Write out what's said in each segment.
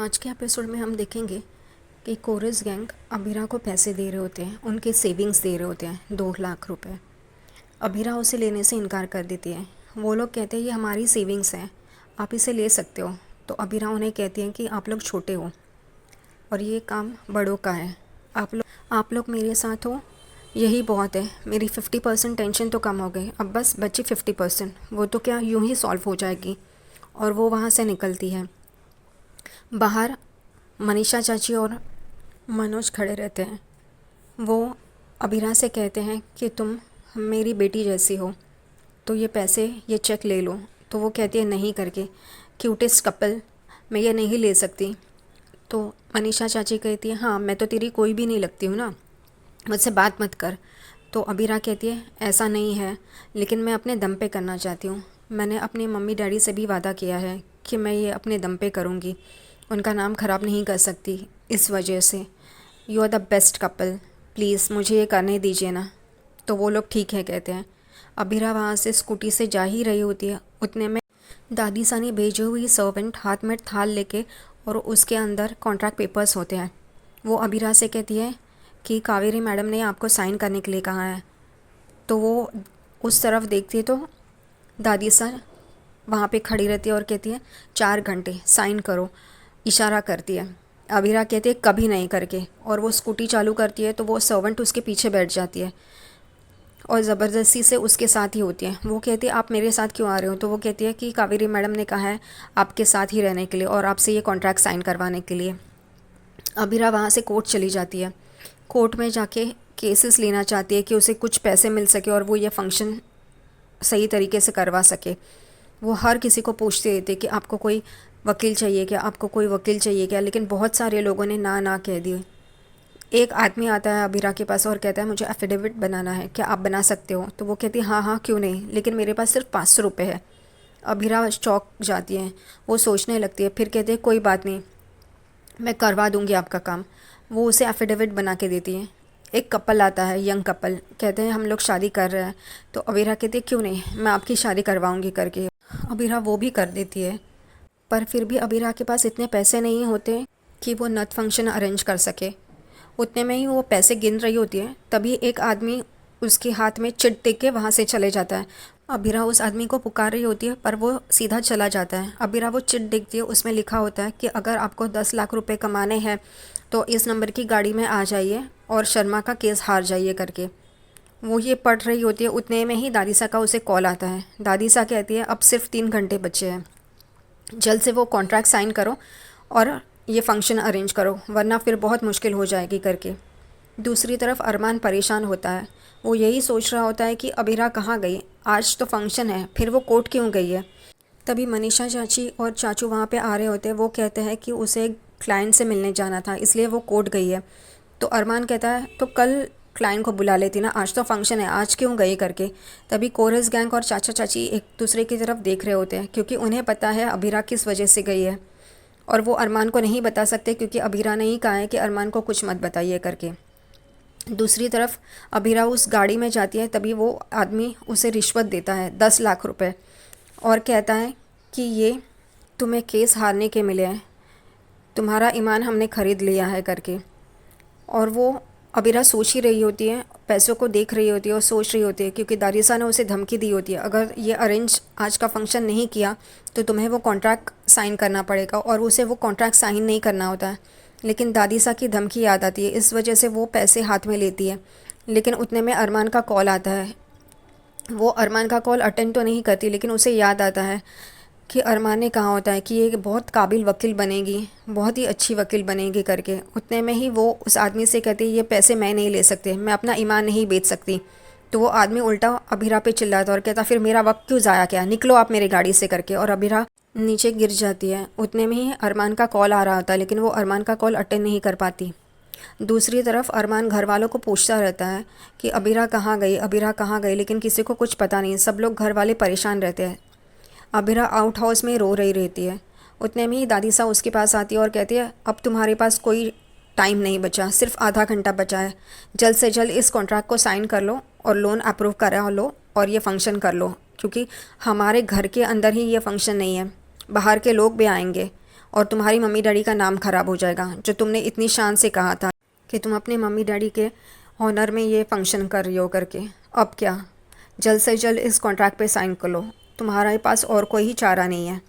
आज के एपिसोड में हम देखेंगे कि कोरस गैंग अबीरा को पैसे दे रहे होते हैं, उनके सेविंग्स दे रहे होते हैं 2 लाख रुपए। अबीरा उसे लेने से इनकार कर देती है। वो लोग कहते हैं ये हमारी सेविंग्स हैं, आप इसे ले सकते हो। तो अबीरा उन्हें कहती है कि आप लोग छोटे हो और ये काम बड़ों का है, आप लोग मेरे साथ हो, यही बहुत है। मेरी 50% टेंशन तो कम हो गई, अब बस बची 50%, वो तो क्या यूं ही सॉल्व हो जाएगी। और वो वहाँ से निकलती है। बाहर मनीषा चाची और मनोज खड़े रहते हैं। वो अबीरा से कहते हैं कि तुम मेरी बेटी जैसी हो, तो ये पैसे, ये चेक ले लो। तो वो कहती है नहीं करके, क्यूटेस्ट कपल, मैं ये नहीं ले सकती। तो मनीषा चाची कहती है हाँ, मैं तो तेरी कोई भी नहीं लगती हूँ ना, मुझसे बात मत कर। तो अबीरा कहती है ऐसा नहीं है, लेकिन मैं अपने दम पे करना चाहती हूँ। मैंने अपने मम्मी डैडी से भी वादा किया है कि मैं ये अपने दम पे करूँगी, उनका नाम ख़राब नहीं कर सकती इस वजह से। You are the best couple, please मुझे ये करने दीजिए ना। तो वो लोग ठीक है कहते हैं। अबीरा वहाँ से स्कूटी से जा ही रही होती है, उतने में दादी सानी भेजी हुई सर्वेंट हाथ में थाल लेके, और उसके अंदर कॉन्ट्रैक्ट पेपर्स होते हैं। वो अबीरा से कहती है कि कावेरी मैडम ने आपको साइन करने के लिए कहा है। तो वो उस तरफ देखती है तो दादी सर वहाँ पे खड़ी रहती है और कहती है 4 घंटे साइन करो, इशारा करती है। अबीरा कहती है कभी नहीं करके, और वो स्कूटी चालू करती है तो वो सर्वेंट उसके पीछे बैठ जाती है और ज़बरदस्ती से उसके साथ ही होती है। वो कहती है आप मेरे साथ क्यों आ रहे हो? तो वो कहती है कि कावेरी मैडम ने कहा है आपके साथ ही रहने के लिए और आपसे ये कॉन्ट्रैक्ट साइन करवाने के लिए। अबीरा वहाँ से कोर्ट चली जाती है। कोर्ट में जाके केसेस लेना चाहती है कि उसे कुछ पैसे मिल सके और वो ये फंक्शन सही तरीके से करवा सके। वो हर किसी को पूछते रहते कि आपको कोई वकील चाहिए क्या, आपको कोई वकील चाहिए क्या, लेकिन बहुत सारे लोगों ने ना ना कह दी। एक आदमी आता है अबीरा के पास और कहता है मुझे एफिडेविट बनाना है, क्या आप बना सकते हो? तो वो कहती है हाँ हाँ क्यों नहीं, लेकिन मेरे पास सिर्फ 500 रुपये है। अबीरा चौंक जाती है, वो सोचने लगती है, फिर कहते हैं कोई बात नहीं, मैं करवा दूंगी आपका काम। वो उसे एफिडेविट बना के देती है। एक कपल आता है, यंग कपल, कहते हैं हम लोग शादी कर रहे हैं। तो अबीरा कहती है क्यों नहीं, मैं आपकी शादी करवाऊंगी करके। अबीरा वो भी कर देती है, पर फिर भी अबीरा के पास इतने पैसे नहीं होते कि वो नथ फंक्शन अरेंज कर सके। उतने में ही वो पैसे गिन रही होती है, तभी एक आदमी उसके हाथ में चिट दे के वहाँ से चले जाता है। अबीरा उस आदमी को पुकार रही होती है, पर वो सीधा चला जाता है। अबीरा वो चिट देखती है, उसमें लिखा होता है कि अगर आपको 10 लाख रुपए कमाने हैं तो इस नंबर की गाड़ी में आ जाइए और शर्मा का केस हार जाइए करके। वो ये पढ़ रही होती है, उतने में ही दादीसा का उसे कॉल आता है। दादीसा कहती है अब सिर्फ 3 घंटे बचे हैं, जल्द से वो कॉन्ट्रैक्ट साइन करो और ये फंक्शन अरेंज करो, वरना फिर बहुत मुश्किल हो जाएगी करके। दूसरी तरफ अरमान परेशान होता है। वो यही सोच रहा होता है कि अबीरा कहाँ गई, आज तो फंक्शन है, फिर वो कोर्ट क्यों गई है। तभी मनीषा चाची और चाचू वहाँ पे आ रहे होते हैं। वो कहते हैं कि उसे एक क्लाइंट से मिलने जाना था, इसलिए वो कोर्ट गई है। तो अरमान कहता है तो कल क्लाइंट को बुला लेती ना, आज तो फंक्शन है, आज क्यों गई करके। तभी कोरस गैंग और चाचा चाची एक दूसरे की तरफ देख रहे होते हैं, क्योंकि उन्हें पता है अबीरा किस वजह से गई है, और वो अरमान को नहीं बता सकते क्योंकि अबीरा ने ही कहा है कि अरमान को कुछ मत बताइए करके। दूसरी तरफ अबीरा उस गाड़ी में जाती है, तभी वो आदमी उसे रिश्वत देता है 10 लाख रुपए, और कहता है कि ये तुम्हें केस हारने के मिले हैं, तुम्हारा ईमान हमने ख़रीद लिया है करके। और वो अबीरा सोच ही रही होती है, पैसों को देख रही होती है और सोच रही होती है, क्योंकि दारिसा ने उसे धमकी दी होती है अगर ये अरेंज आज का फंक्शन नहीं किया तो तुम्हें वो कॉन्ट्रैक्ट साइन करना पड़ेगा, और उसे वो कॉन्ट्रैक्ट साइन नहीं करना होता है। लेकिन दादीसा की धमकी याद आती है, इस वजह से वो पैसे हाथ में लेती है। लेकिन उतने में अरमान का कॉल आता है। वो अरमान का कॉल अटेंड तो नहीं करती, लेकिन उसे याद आता है कि अरमान ने कहा होता है कि ये बहुत काबिल वकील बनेगी, बहुत ही अच्छी वकील बनेगी करके। उतने में ही वो उस आदमी से कहती है ये पैसे मैं नहीं ले सकते, मैं अपना ईमान नहीं बेच सकती। तो वो आदमी उल्टा अबीरा पे चिल्लाता और कहता फिर मेरा वक्त क्यों ज़ाया किया, निकलो आप मेरी गाड़ी से करके, और अबीरा नीचे गिर जाती है। उतने में ही अरमान का कॉल आ रहा होता है, लेकिन वो अरमान का कॉल अटेंड नहीं कर पाती। दूसरी तरफ अरमान घर वालों को पूछता रहता है कि अबीरा कहाँ गई, अबीरा कहाँ गई, लेकिन किसी को कुछ पता नहीं, सब लोग घर वाले परेशान रहते हैं। अबीरा आउट हाउस में रो रही रहती है। उतने में ही दादीसा उसके पास आती है और कहती है अब तुम्हारे पास कोई टाइम नहीं बचा, सिर्फ आधा घंटा बचा है, जल्द से जल्द इस कॉन्ट्रैक्ट को साइन कर लो और लोन अप्रूव करा लो और ये फंक्शन कर लो, क्योंकि हमारे घर के अंदर ही ये फंक्शन नहीं है, बाहर के लोग भी आएंगे और तुम्हारी मम्मी डैडी का नाम ख़राब हो जाएगा। जो तुमने इतनी शान से कहा था कि तुम अपने मम्मी डैडी के ऑनर में ये फंक्शन कर रही हो करके, अब क्या? जल्द से जल्द इस कॉन्ट्रैक्ट पे साइन कर लो, तुम्हारे पास और कोई ही चारा नहीं है।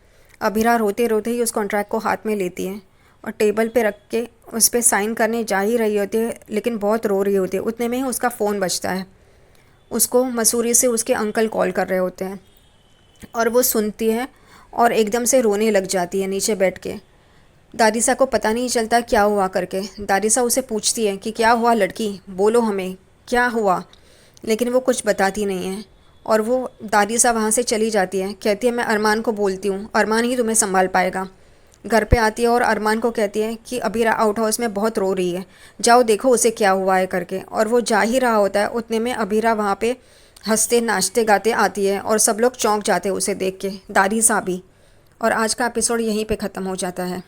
अभिरा रोते रोते ही उस कॉन्ट्रैक्ट को हाथ में लेती है और टेबल पे रख के उस पर साइन करने जा ही रही होती है, लेकिन बहुत रो रही होती है। उतने में ही उसका फ़ोन बजता है। उसको मसूरी से उसके अंकल कॉल कर रहे होते हैं और वो सुनती है और एकदम से रोने लग जाती है नीचे बैठ के। दादिसा को पता नहीं चलता क्या हुआ करके। दादिसा उसे पूछती है कि क्या हुआ लड़की, बोलो हमें क्या हुआ, लेकिन वो कुछ बताती नहीं है। और वो दादिसा वहाँ से चली जाती है। कहती है मैं अरमान को बोलती हूँ, अरमान ही तुम्हें संभाल पाएगा। घर पे आती है और अरमान को कहती है कि अभी आउट हाउस में बहुत रो रही है, जाओ देखो उसे क्या हुआ है करके। और वो जा ही रहा होता है, उतने में अबीरा वहाँ पे हंसते नाचते गाते आती है और सब लोग चौंक जाते हैं उसे देख के, दादी सा भी। और आज का एपिसोड यहीं पे ख़त्म हो जाता है।